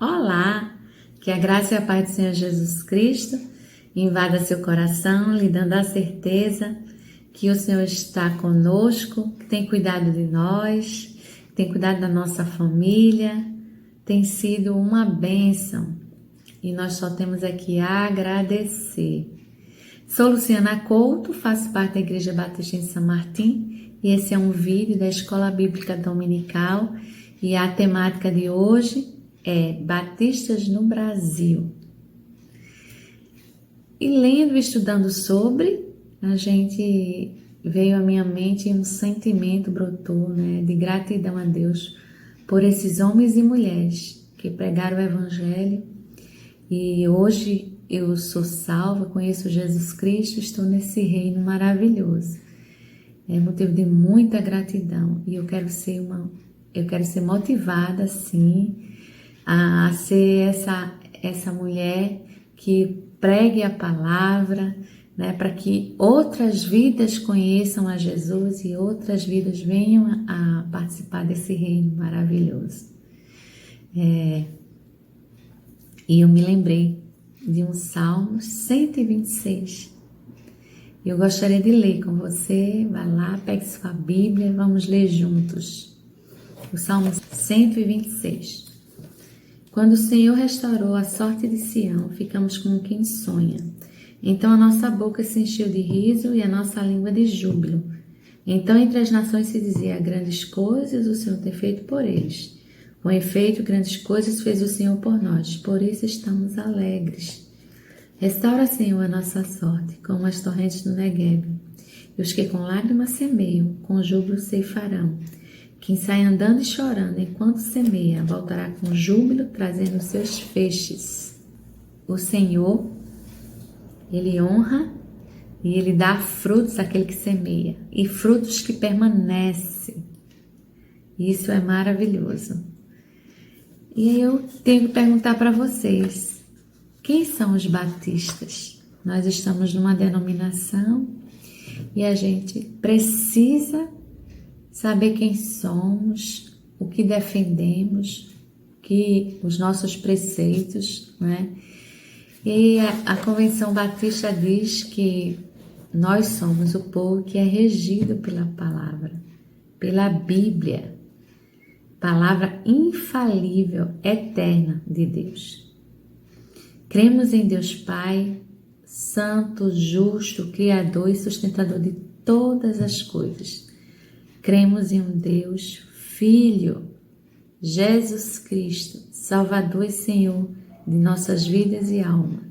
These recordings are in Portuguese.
Olá, que a graça e a paz do Senhor Jesus Cristo invada seu coração, lhe dando a certeza que o Senhor está conosco, que tem cuidado de nós, que tem cuidado da nossa família, tem sido uma bênção e nós só temos aqui a agradecer. Sou Luciana Couto, faço parte da Igreja Batista em São Martim e esse é um vídeo da Escola Bíblica Dominical e a temática de hoje é Batistas no Brasil. E lendo e estudando sobre, veio à minha mente um sentimento brotou, de gratidão a Deus por esses homens e mulheres que pregaram o Evangelho e hoje eu sou salva, conheço Jesus Cristo, estou nesse reino maravilhoso. É motivo de muita gratidão e eu quero ser motivada sim a ser essa mulher que pregue a palavra, para que outras vidas conheçam a Jesus e outras vidas venham a participar desse reino maravilhoso. E eu me lembrei de um Salmo 126. Eu gostaria de ler com você. Vai lá, pegue sua Bíblia, vamos ler juntos. O Salmo 126. Quando o Senhor restaurou a sorte de Sião, ficamos como quem sonha. Então a nossa boca se encheu de riso e a nossa língua de júbilo. Então entre as nações se dizia: grandes coisas o Senhor tem feito por eles. Com efeito, grandes coisas fez o Senhor por nós, por isso estamos alegres. Restaura, Senhor, a nossa sorte, como as torrentes do Negueb. E os que com lágrimas semeiam, com júbilo ceifarão. Quem sai andando e chorando enquanto semeia, voltará com júbilo, trazendo os seus feixes. O Senhor, Ele honra e Ele dá frutos àquele que semeia, e frutos que permanecem. Isso é maravilhoso. E aí eu tenho que perguntar para vocês, quem são os batistas? Nós estamos numa denominação e a gente precisa saber quem somos, o que defendemos, os nossos preceitos, E a Convenção Batista diz que nós somos o povo que é regido pela palavra, pela Bíblia, palavra infalível, eterna de Deus. Cremos em Deus Pai, Santo, Justo, Criador e Sustentador de todas as coisas. Cremos em um Deus, Filho, Jesus Cristo, Salvador e Senhor de nossas vidas e alma.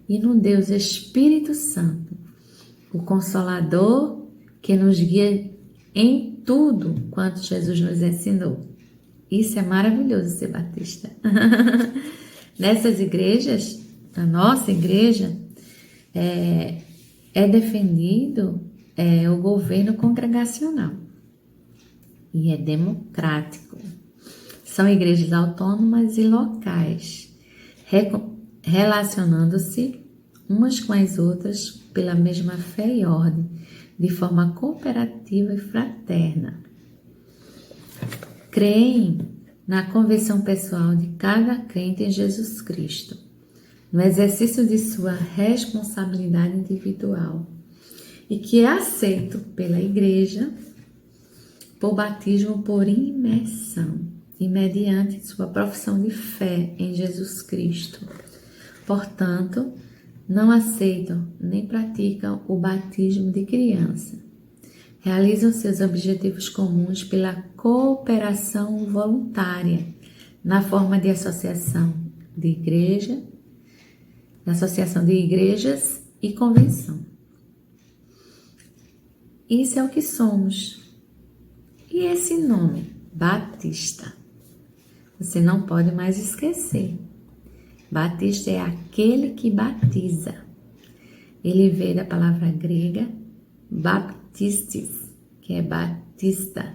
E num Deus Espírito Santo, o Consolador que nos guia em tudo quanto Jesus nos ensinou. Isso é maravilhoso ser batista. Nessas igrejas, na nossa igreja, é defendido o governo congregacional e é democrático. São igrejas autônomas e locais, relacionando-se umas com as outras pela mesma fé e ordem, de forma cooperativa e fraterna. Creem na conversão pessoal de cada crente em Jesus Cristo, no exercício de sua responsabilidade individual, e que é aceito pela igreja por batismo por imersão e mediante sua profissão de fé em Jesus Cristo. Portanto, não aceitam nem praticam o batismo de criança. Realizam seus objetivos comuns pela cooperação voluntária, na forma de associação de igrejas e convenção. Isso é o que somos. E esse nome, Batista, você não pode mais esquecer. Batista é aquele que batiza. Ele veio da palavra grega, baptismos, batistis, que é batista,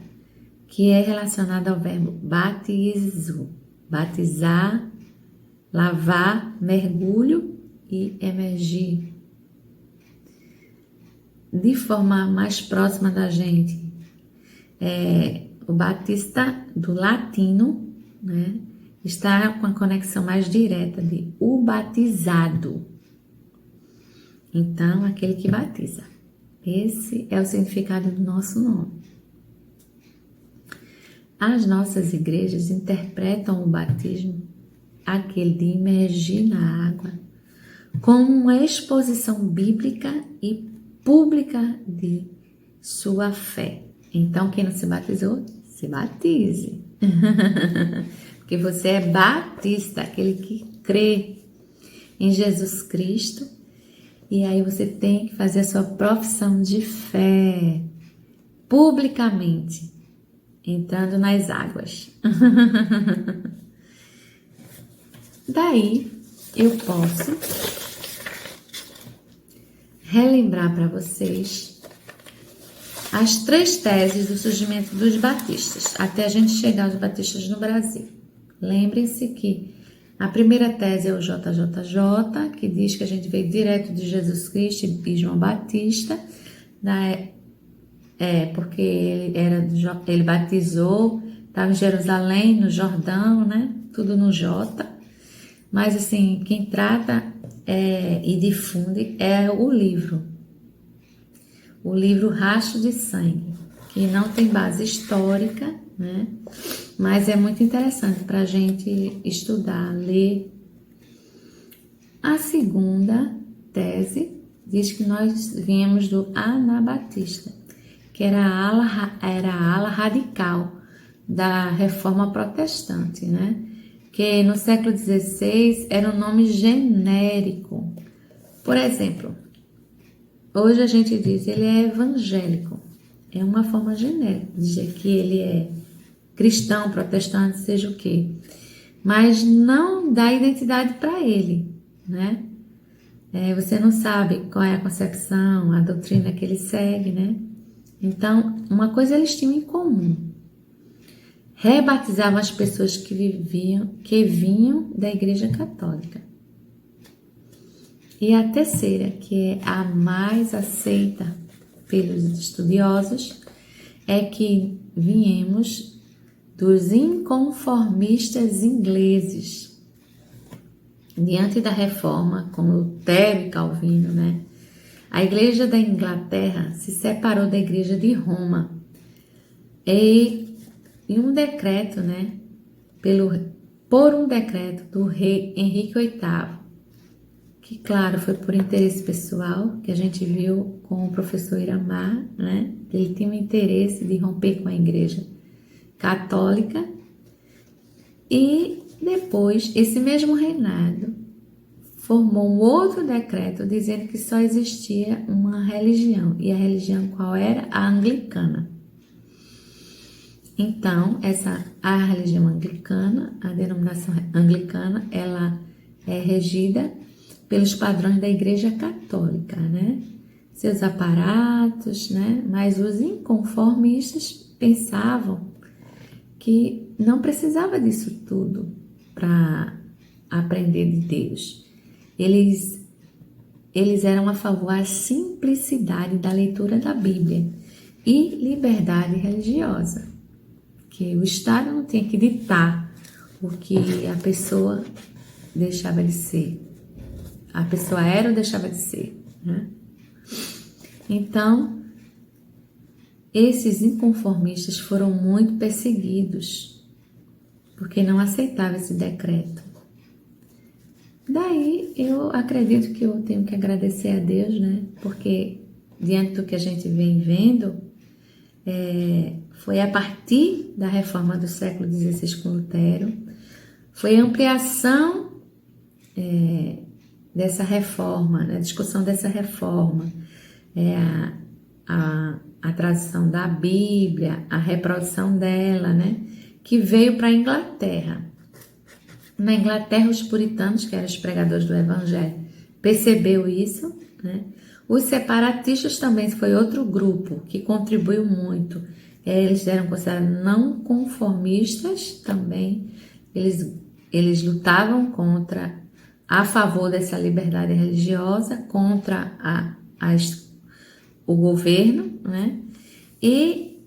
que é relacionado ao verbo batizo, batizar, lavar, mergulho e emergir. De forma mais próxima da gente, o batista do latino, né, está com a conexão mais direta de o batizado. Então, aquele que batiza. Esse é o significado do nosso nome. As nossas igrejas interpretam o batismo, aquele de imergir na água, como uma exposição bíblica e pública de sua fé. Então, quem não se batizou, se batize. Porque você é batista, aquele que crê em Jesus Cristo. E aí você tem que fazer a sua profissão de fé publicamente, entrando nas águas. Daí eu posso relembrar para vocês as 3 teses do surgimento dos batistas, até a gente chegar aos batistas no Brasil. Lembrem-se que a primeira tese é o JJJ, que diz que a gente veio direto de Jesus Cristo e João Batista, porque ele batizou, estava em Jerusalém, no Jordão, né? Tudo no J. Mas assim, quem trata e difunde é o livro Rastro de Sangue, que não tem base histórica, né? Mas é muito interessante para a gente estudar, ler. A segunda tese diz que nós viemos do Anabatista, que era a ala radical da Reforma Protestante, né? Que no século XVI era um nome genérico. Por exemplo, hoje a gente diz ele é evangélico. É uma forma genérica de dizer que ele é cristão, protestante, seja o quê. Mas não dá identidade para ele, né? Você não sabe qual é a concepção, a doutrina que ele segue, né? Então, uma coisa eles tinham em comum. Rebatizavam as pessoas que vinham da Igreja Católica. E a terceira, que é a mais aceita pelos estudiosos, é que viemos dos inconformistas ingleses. Diante da reforma, com Lutero e Calvino, né? A Igreja da Inglaterra se separou da Igreja de Roma. E um decreto, né? Por um decreto do rei Henrique VIII, que claro, foi por interesse pessoal, que a gente viu com o professor Iramar, né? Ele tinha um interesse de romper com a Igreja Católica. E depois, esse mesmo reinado formou um outro decreto dizendo que só existia uma religião. E a religião qual era? A anglicana. Então, a religião anglicana, a denominação anglicana, ela é regida pelos padrões da Igreja Católica, né? Seus aparatos, né? Mas os inconformistas pensavam que não precisava disso tudo para aprender de Deus. Eles eram a favor da simplicidade da leitura da Bíblia e liberdade religiosa, que o Estado não tinha que ditar o que a pessoa deixava de ser. A pessoa era ou deixava de ser, né? Então, esses inconformistas foram muito perseguidos, porque não aceitavam esse decreto. Daí, eu acredito que eu tenho que agradecer a Deus, né? Porque, diante do que a gente vem vendo, foi a partir da reforma do século XVI com Lutero, foi a ampliação dessa reforma, a discussão dessa reforma, a tradução da Bíblia, a reprodução dela, né, que veio para a Inglaterra. Na Inglaterra, os puritanos, que eram os pregadores do Evangelho, percebeu isso, né? Os separatistas também foi outro grupo que contribuiu muito. Eles eram considerados não conformistas também. Eles lutavam a favor dessa liberdade religiosa, contra o governo, né? E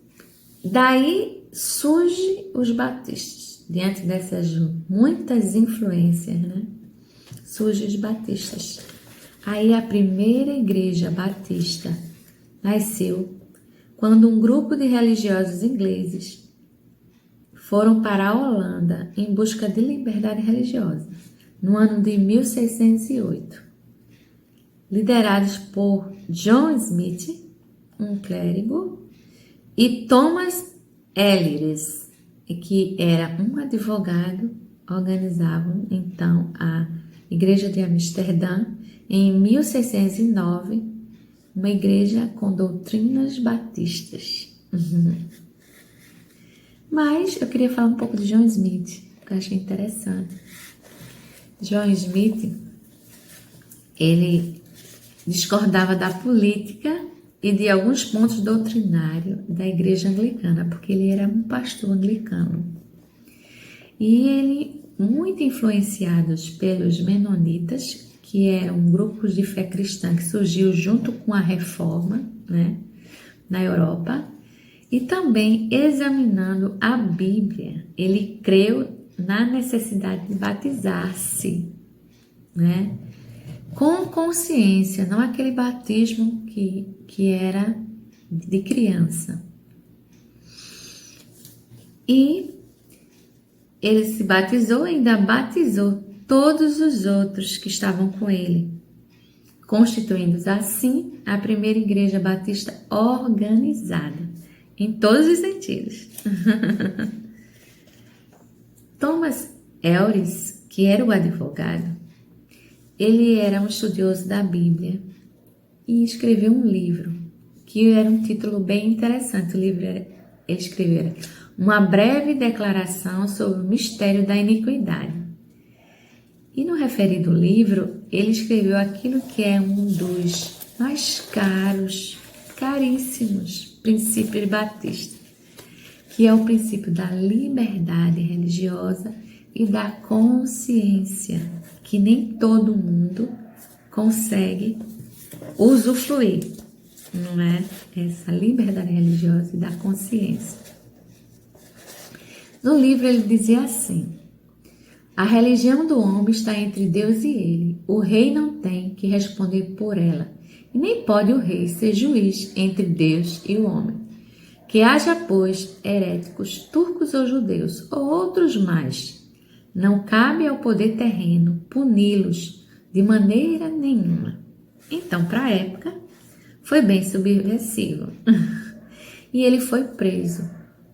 daí surge os batistas. Diante dessas muitas influências, né? Surgem os batistas. Aí a primeira igreja batista nasceu quando um grupo de religiosos ingleses foram para a Holanda em busca de liberdade religiosa, no ano de 1608. Liderados por John Smith, um clérigo, e Thomas Ellis, que era um advogado, organizavam então a Igreja de Amsterdã em 1609, uma igreja com doutrinas batistas. Mas eu queria falar um pouco de John Smith, que eu achei interessante. John Smith, ele discordava da política e de alguns pontos doutrinários da igreja anglicana, porque ele era um pastor anglicano. E ele, muito influenciados pelos menonitas, que era um grupo de fé cristã que surgiu junto com a Reforma, né, na Europa, e também examinando a Bíblia, ele creu na necessidade de batizar-se, né, com consciência, não aquele batismo que era de criança. E ele se batizou e ainda batizou todos os outros que estavam com ele, constituindo assim a primeira igreja batista organizada, em todos os sentidos. Thomas Ellis, que era o advogado, ele era um estudioso da Bíblia e escreveu um livro, que era um título bem interessante. O livro ele escreveu Uma Breve Declaração sobre o Mistério da Iniquidade. E no referido livro, ele escreveu aquilo que é um dos mais caríssimos princípios batistas, que é o princípio da liberdade religiosa e da consciência, que nem todo mundo consegue usufruir, não é? Essa liberdade religiosa e da consciência. No livro ele dizia assim: a religião do homem está entre Deus e ele. O rei não tem que responder por ela, e nem pode o rei ser juiz entre Deus e o homem. Que haja, pois, heréticos, turcos ou judeus, ou outros mais, não cabe ao poder terreno puni-los de maneira nenhuma. Então, para a época, foi bem subversivo. E ele foi preso,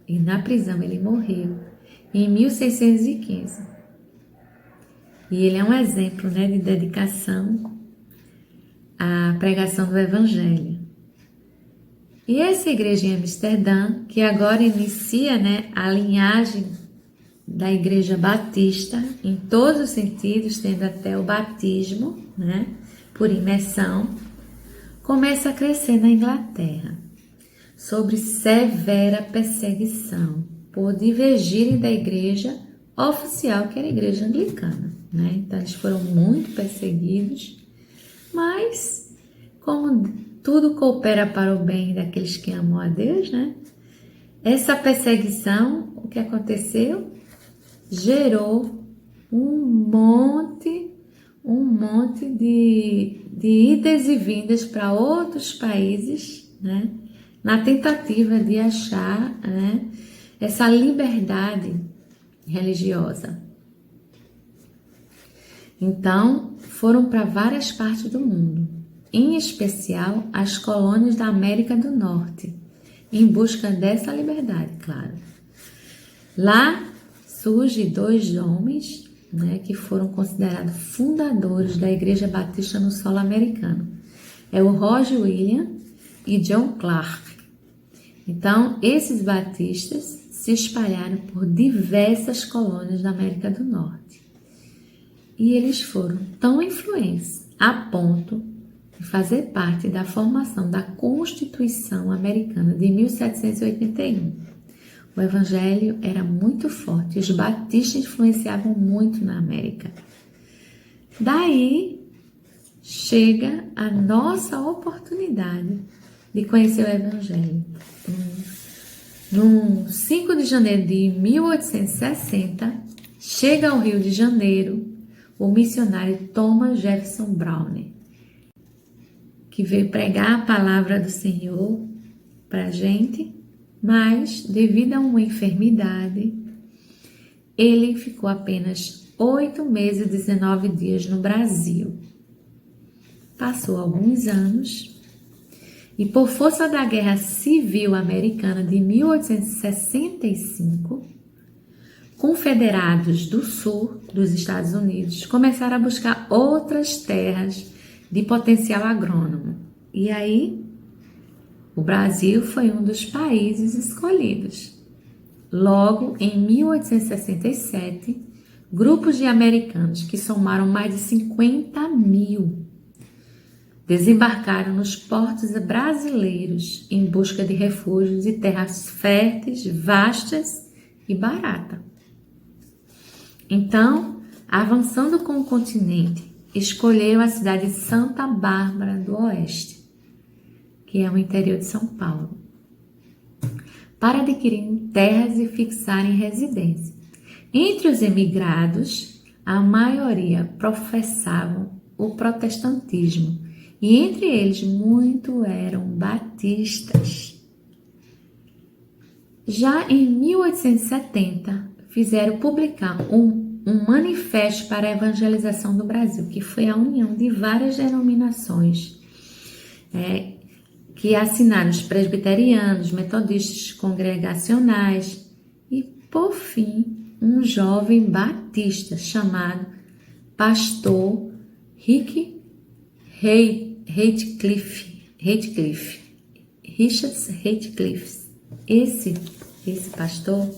e na prisão ele morreu em 1615. E ele é um exemplo, né, de dedicação à pregação do Evangelho. E essa igreja em Amsterdã, que agora inicia, né, a linhagem da igreja batista, em todos os sentidos, tendo até o batismo, né, por imersão, começa a crescer na Inglaterra, sob severa perseguição, por divergirem da igreja oficial, que era a igreja anglicana, né? Então eles foram muito perseguidos, mas como tudo coopera para o bem daqueles que amam a Deus, né? Essa perseguição, o que aconteceu? Gerou um monte de idas e vindas para outros países, né? Na tentativa de achar, né, essa liberdade religiosa. Então, foram para várias partes do mundo, em especial as colônias da América do Norte, em busca dessa liberdade, claro. Lá surgem dois homens, né, que foram considerados fundadores da Igreja Batista no solo americano. É o Roger Williams e John Clark. Então, esses batistas se espalharam por diversas colônias da América do Norte. E eles foram tão influentes a ponto de fazer parte da formação da Constituição Americana de 1781. O evangelho era muito forte, os batistas influenciavam muito na América. Daí chega a nossa oportunidade de conhecer o evangelho. No 5 de janeiro de 1860, chega ao Rio de Janeiro o missionário Thomas Jefferson Brown, que veio pregar a palavra do Senhor para a gente, mas devido a uma enfermidade, ele ficou apenas 8 meses e 19 dias no Brasil. Passou alguns anos e, por força da Guerra Civil Americana de 1865, confederados do sul dos Estados Unidos começaram a buscar outras terras de potencial agrônomo. E aí, o Brasil foi um dos países escolhidos. Logo, em 1867, grupos de americanos que somaram mais de 50 mil desembarcaram nos portos brasileiros em busca de refúgios e terras férteis, vastas e baratas. Então, avançando com o continente, escolheu a cidade de Santa Bárbara do Oeste, que é o interior de São Paulo, para adquirir terras e fixarem residência. Entre os emigrados, a maioria professavam o protestantismo, e entre eles muitos eram batistas. Já em 1870, fizeram publicar um manifesto para a evangelização do Brasil, que foi a união de várias denominações, que assinaram os presbiterianos, metodistas, congregacionais e, por fim, um jovem batista chamado pastor Richard Ratcliffe. Esse pastor,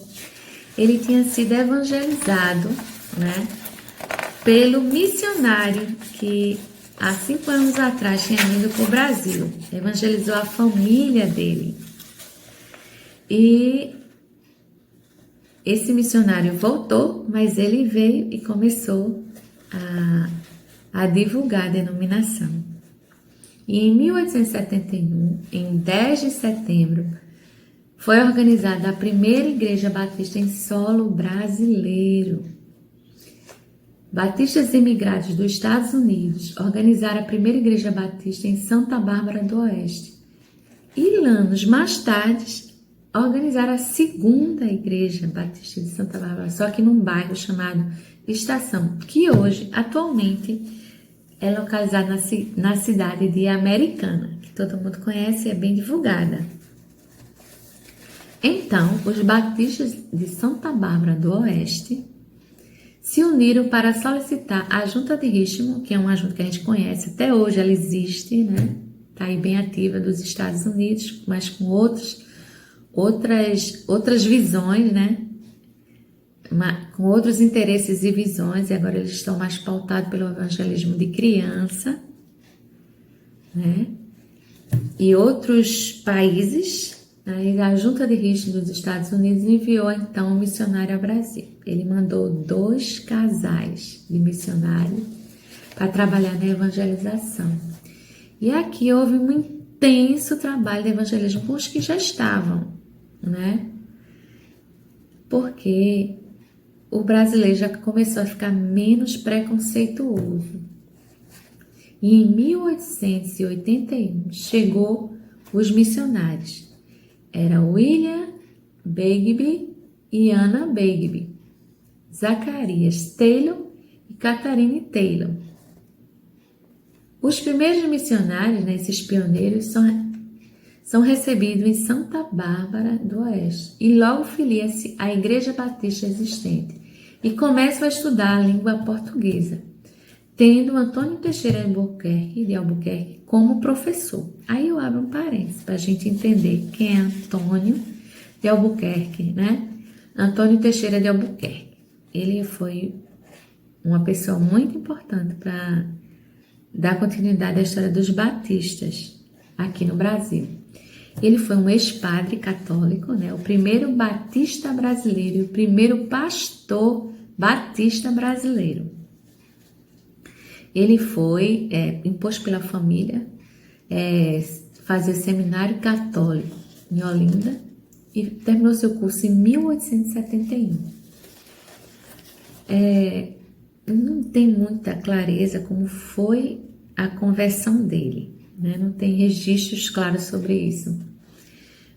ele tinha sido evangelizado, pelo missionário que há 5 anos atrás tinha vindo para o Brasil, evangelizou a família dele. E esse missionário voltou, mas ele veio e começou a divulgar a denominação. E em 1871, em 10 de setembro, foi organizada a primeira igreja batista em solo brasileiro. Batistas imigrados dos Estados Unidos organizaram a primeira igreja batista em Santa Bárbara do Oeste. E anos mais tarde, organizaram a segunda igreja batista de Santa Bárbara, só que num bairro chamado Estação, que hoje, atualmente, é localizado na cidade de Americana, que todo mundo conhece e é bem divulgada. Então, os batistas de Santa Bárbara do Oeste se uniram para solicitar a Junta de Richmond, que é uma junta que a gente conhece, até hoje ela existe, Está aí bem ativa, dos Estados Unidos, mas com outras visões, com outros interesses e visões, e agora eles estão mais pautados pelo evangelismo de criança, e outros países. Aí a Junta de Richmond dos Estados Unidos enviou então um missionário ao Brasil. Ele mandou 2 casais de missionários para trabalhar na evangelização. E aqui houve um intenso trabalho de evangelismo com os que já estavam, Porque o brasileiro já começou a ficar menos preconceituoso. E em 1881 chegou os missionários. Era William Begbie e Anna Begbie, Zacarias Taylor e Catherine Taylor. Os primeiros missionários, esses pioneiros, são recebidos em Santa Bárbara do Oeste e logo filia-se à Igreja Batista existente e começam a estudar a língua portuguesa, tendo Antônio Teixeira de Albuquerque como professor. Aí eu abro um parênteses para a gente entender quem é Antônio de Albuquerque, Antônio Teixeira de Albuquerque. Ele foi uma pessoa muito importante para dar continuidade à história dos batistas aqui no Brasil. Ele foi um ex-padre católico, né? O primeiro batista brasileiro e o primeiro pastor batista brasileiro. Ele foi imposto pela família fazer seminário católico em Olinda e terminou seu curso em 1871. Não tem muita clareza como foi a conversão dele, né? Não tem registros claros sobre isso,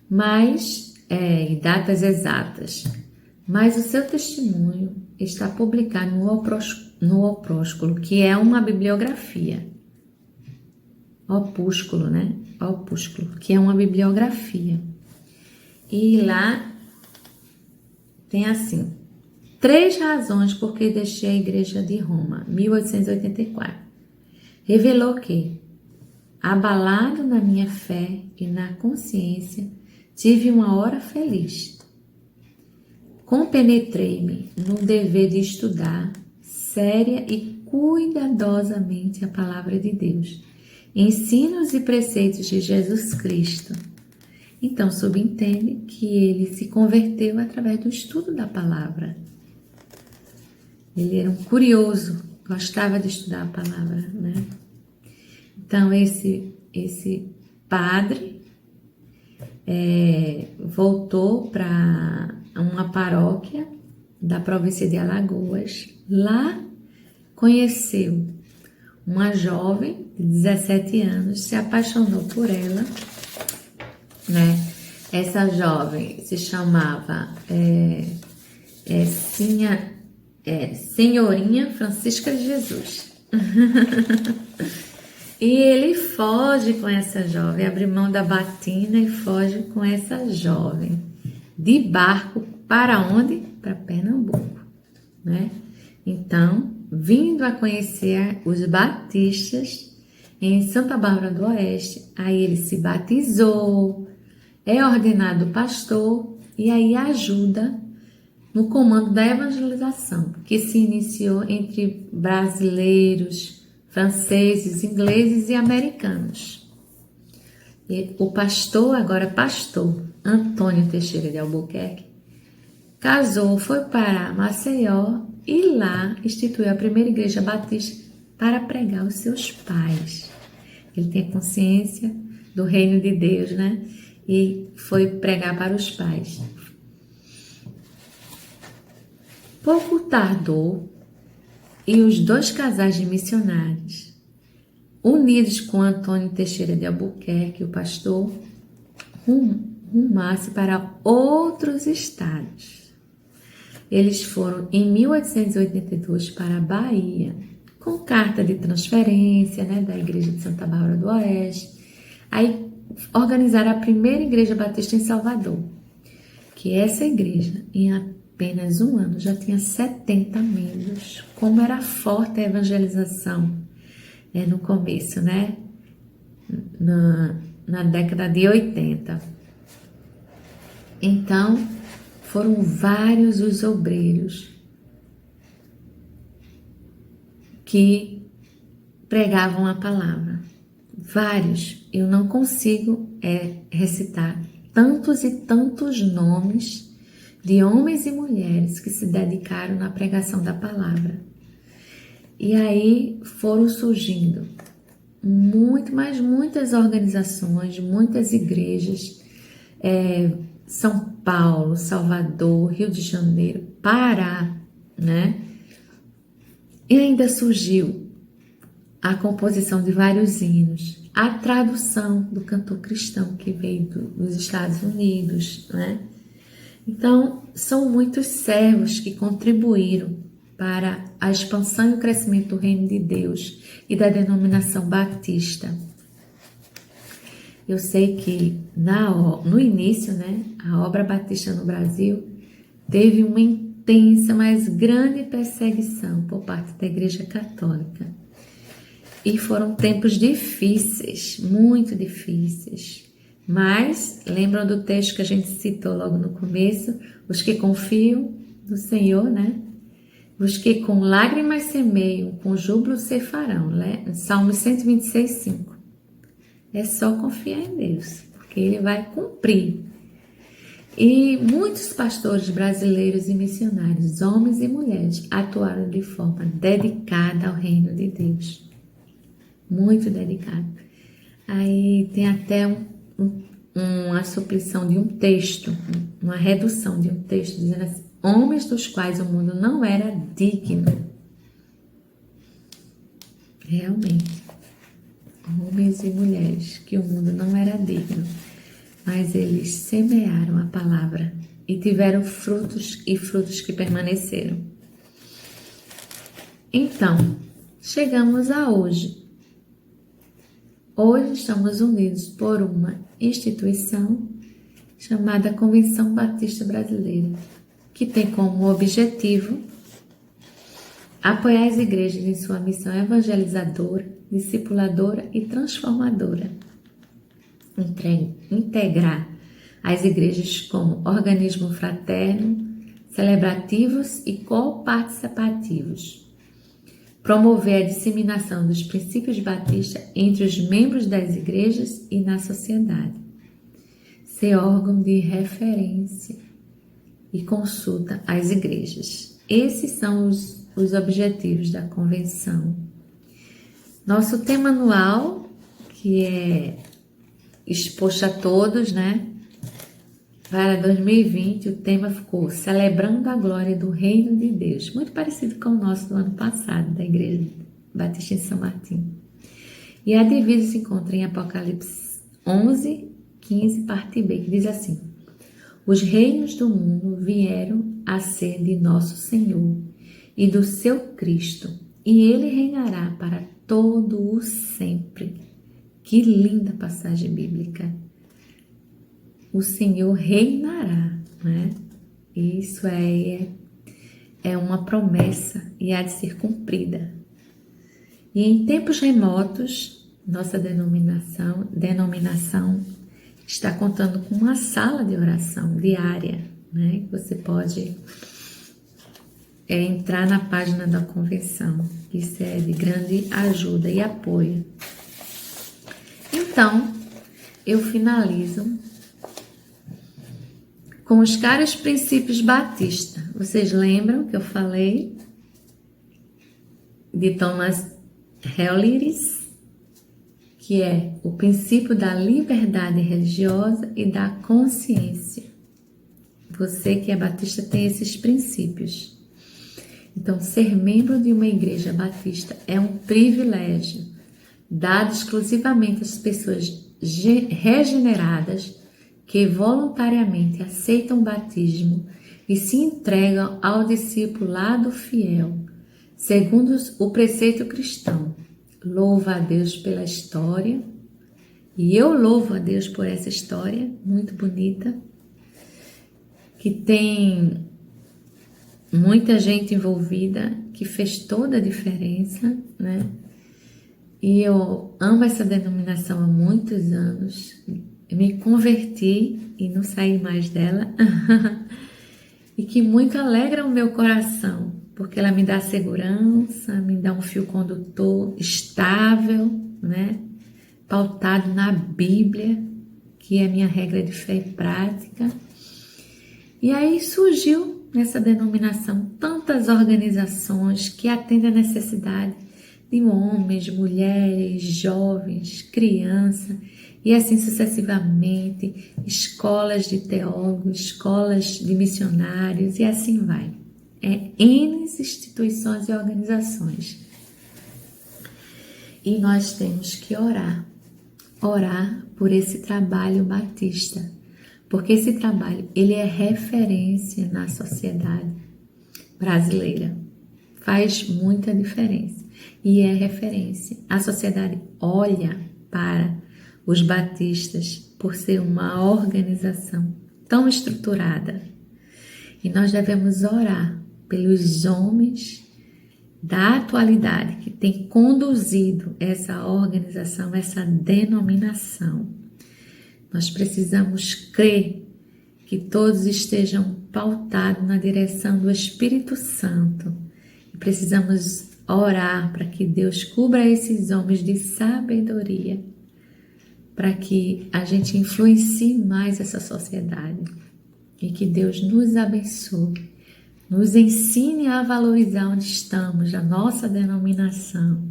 mas e datas exatas. Mas o seu testemunho está publicado no Opúsculo, que é uma bibliografia. Opúsculo, né? Opúsculo, que é uma bibliografia. E lá tem assim: 3 razões por que deixei a Igreja de Roma, 1884. Revelou que, abalado na minha fé e na consciência, tive uma hora feliz. Compenetrei-me no dever de estudar séria e cuidadosamente a palavra de Deus, ensinos e preceitos de Jesus Cristo. Então, subentende que ele se converteu através do estudo da palavra. Ele era um curioso, gostava de estudar a palavra, né? Então, esse padre voltou para uma paróquia da província de Alagoas. Lá conheceu uma jovem de 17 anos, se apaixonou por ela, né? Essa jovem se chamava Senhorinha Francisca de Jesus. E ele foge com essa jovem, abre mão da batina e foge com essa jovem de barco para onde? Para Pernambuco, né? Então, vindo a conhecer os batistas em Santa Bárbara do Oeste, aí ele se batizou, é ordenado pastor e aí ajuda no comando da evangelização, que se iniciou entre brasileiros, franceses, ingleses e americanos. E o pastor, agora pastor, Antônio Teixeira de Albuquerque, casou, foi para Maceió e lá instituiu a primeira igreja batista para pregar aos seus pais. Ele tem consciência do reino de Deus, né? E foi pregar para os pais. Pouco tardou e os 2 casais de missionários, unidos com Antônio Teixeira de Albuquerque, o pastor, rumasse para outros estados. Eles foram em 1882 para a Bahia, com carta de transferência, né, da igreja de Santa Bárbara do Oeste. Aí organizaram a primeira igreja batista em Salvador, que essa igreja, em apenas um ano, já tinha 70 membros. Como era forte a evangelização no começo, né? Na década de 80. Então, foram vários os obreiros que pregavam a palavra. Vários. Eu não consigo recitar tantos e tantos nomes de homens e mulheres que se dedicaram na pregação da palavra. E aí foram surgindo muitas organizações, muitas igrejas, São Paulo, Salvador, Rio de Janeiro, Pará, né? E ainda surgiu a composição de vários hinos, a tradução do cantor cristão que veio dos Estados Unidos, né? Então, são muitos servos que contribuíram para a expansão e o crescimento do reino de Deus e da denominação batista. Eu sei que no início, né, a obra batista no Brasil teve uma intensa, mas grande perseguição por parte da Igreja Católica. E foram tempos difíceis, muito difíceis. Mas, lembram do texto que a gente citou logo no começo? Os que confiam no Senhor, né? Os que com lágrimas semeiam, com júbilo ceifarão. Salmo 126, 5. É só confiar em Deus, porque Ele vai cumprir. E muitos pastores brasileiros e missionários, homens e mulheres, atuaram de forma dedicada ao reino de Deus. Muito dedicado. Aí tem até uma suplição de um texto, uma redução de um texto, dizendo assim: homens dos quais o mundo não era digno. Realmente, homens e mulheres que o mundo não era digno, mas eles semearam a palavra e tiveram frutos, e frutos que permaneceram. Então, chegamos a hoje. Hoje estamos unidos por uma instituição chamada Convenção Batista Brasileira, que tem como objetivo apoiar as igrejas em sua missão evangelizadora, discipuladora e transformadora. Integrar as igrejas como organismo fraterno, celebrativos e coparticipativos. Promover a disseminação dos princípios batistas entre os membros das igrejas e na sociedade. Ser órgão de referência e consulta às igrejas. Esses são os objetivos da convenção. Nosso tema anual, que é exposto a todos, né? Para 2020, o tema ficou Celebrando a Glória do Reino de Deus, muito parecido com o nosso do ano passado, da Igreja Batista em São Martinho. E a divisa se encontra em Apocalipse 11, 15, parte B, que diz assim: os reinos do mundo vieram a ser de nosso Senhor e do seu Cristo, e ele reinará para todo o sempre. Que linda passagem bíblica! O Senhor reinará, né? Isso é uma promessa e há de ser cumprida. E em tempos remotos, nossa denominação está contando com uma sala de oração diária, né? Você pode entrar na página da convenção. Isso é de grande ajuda e apoio. Então, eu finalizo com os caros princípios batistas. Vocês lembram que eu falei de Thomas Helliris, que é o princípio da liberdade religiosa e da consciência. Você que é batista tem esses princípios. Então, ser membro de uma igreja batista é um privilégio dado exclusivamente às pessoas regeneradas que voluntariamente aceitam o batismo e se entregam ao discipulado fiel, segundo o preceito cristão. Louvo a Deus pela história, e eu louvo a Deus por essa história muito bonita, que tem muita gente envolvida, que fez toda a diferença, né? E eu amo essa denominação há muitos anos. Eu me converti e não saí mais dela. E que muito alegra o meu coração, porque ela me dá segurança, me dá um fio condutor estável, né? Pautado na Bíblia, que é a minha regra de fé e prática. E aí surgiu nessa denominação tantas organizações que atendem a necessidade de homens, mulheres, jovens, crianças, e assim sucessivamente, escolas de teólogos, escolas de missionários, e assim vai. N instituições e organizações. E nós temos que orar por esse trabalho batista, porque esse trabalho, ele é referência na sociedade brasileira, faz muita diferença. E é referência. A sociedade olha para os batistas por ser uma organização tão estruturada. E nós devemos orar pelos homens da atualidade que têm conduzido essa organização, essa denominação. Nós precisamos crer que todos estejam pautados na direção do Espírito Santo Precisamos orar para que Deus cubra esses homens de sabedoria, para que a gente influencie mais essa sociedade e que Deus nos abençoe, nos ensine a valorizar onde estamos, a nossa denominação,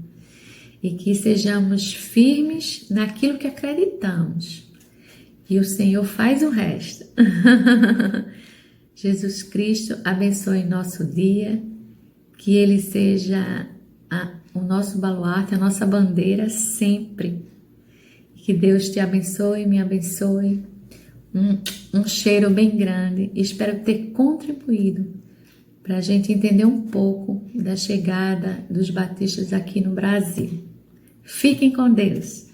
e que sejamos firmes naquilo que acreditamos. E o Senhor faz o resto. Jesus Cristo abençoe nosso dia, que Ele seja o nosso baluarte, a nossa bandeira sempre. Que Deus te abençoe, me abençoe. Um cheiro bem grande. Espero ter contribuído para a gente entender um pouco da chegada dos batistas aqui no Brasil. Fiquem com Deus.